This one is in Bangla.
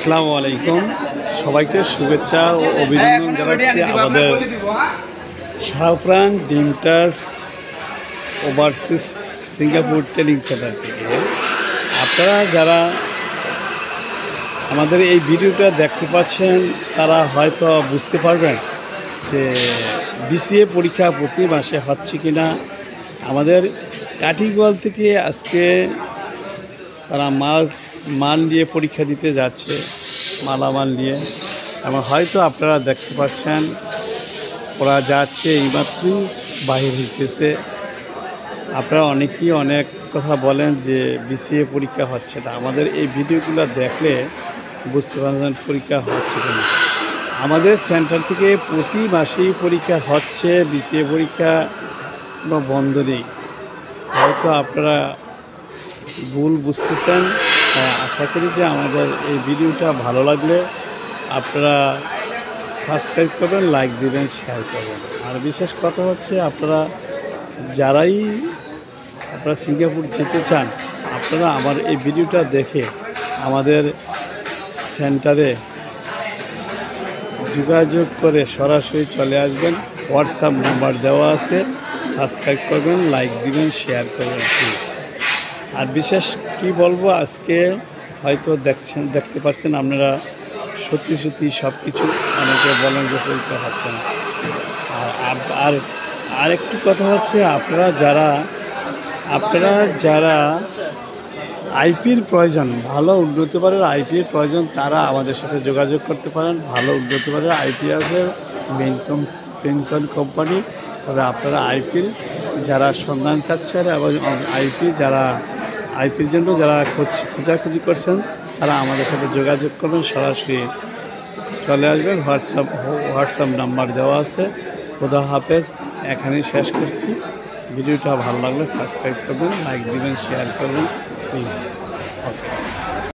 আসসালামু আলাইকুম, সবাইকে শুভেচ্ছা ও অভিনন্দন জানাচ্ছি আমাদের শাহপ্রাণ ডিমটাস ওভারসিজ সিঙ্গাপুর ট্রেনিং সেন্টার থেকে। আপনারা যারা আমাদের এই ভিডিওটা দেখতে পাচ্ছেন তারা হয়তো বুঝতে পারবেন যে বিসিএ পরীক্ষা প্রতি মাসে হচ্ছে কি না। আমাদের কাঠিগোয়াল থেকে আজকে তারা মাল নিয়ে পরীক্ষা দিতে যাচ্ছে, মালামাল নিয়ে। এবং হয়তো আপনারা দেখতে পাচ্ছেন ওরা যাচ্ছে, এইমাত্রই বাহির হইতেছে। আপনারা অনেকেই অনেক কথা বলেন যে বিসিএ পরীক্ষা হচ্ছে না। আমাদের এই ভিডিওগুলো দেখলে বুঝতে পারবেন পরীক্ষা হচ্ছে কিনা। আমাদের সেন্টার থেকে প্রতি মাসেই পরীক্ষা হচ্ছে, বিসিএ পরীক্ষা কোনো বন্ধ নেই। হয়তো আপনারা ভুল বুঝতেছেন। আশা করি যে আমাদের এই ভিডিওটা ভালো লাগলে আপনারা সাবস্ক্রাইব করবেন, লাইক দিবেন, শেয়ার করবেন। আর বিশেষ কথা হচ্ছে আপনারা সিঙ্গাপুর যেতে চান, আপনারা আমার এই ভিডিওটা দেখে আমাদের সেন্টারে যোগাযোগ করে সরাসরি চলে আসবেন। হোয়াটসঅ্যাপ নাম্বার দেওয়া আছে, সাবস্ক্রাইব করবেন, লাইক দিবেন, শেয়ার করবেন। আর বিশেষ কি বলবো, আজকে হয়তো দেখতে পাচ্ছেন আপনারা সত্যি সব কিছু অনেকে বলেন যে পরীক্ষা হচ্ছে না। আর আরেকটি কথা হচ্ছে আপনারা যারা আইপির প্রয়োজন, ভালো উন্নতমানের আইপির প্রয়োজন, তারা আমাদের সাথে যোগাযোগ করতে পারেন। ভালো উন্নতমানের আইপি আছে পেনকন কোম্পানি। তবে আপনারা আইপির যারা সন্ধান চাচ্ছেন এবং আইপির জন্য যারা খোঁজাখুঁজি করছেন, তারা আমাদের সাথে যোগাযোগ করবেন, সরাসরি চলে আসবেন। হোয়াটসঅ্যাপ নাম্বার দেওয়া আছে। খোদা হাফেজ, এখানেই শেষ করছি। ভিডিওটা ভালো লাগলে সাবস্ক্রাইব করবেন, লাইক দিবেন, শেয়ার করবেন প্লিজ। ওকে।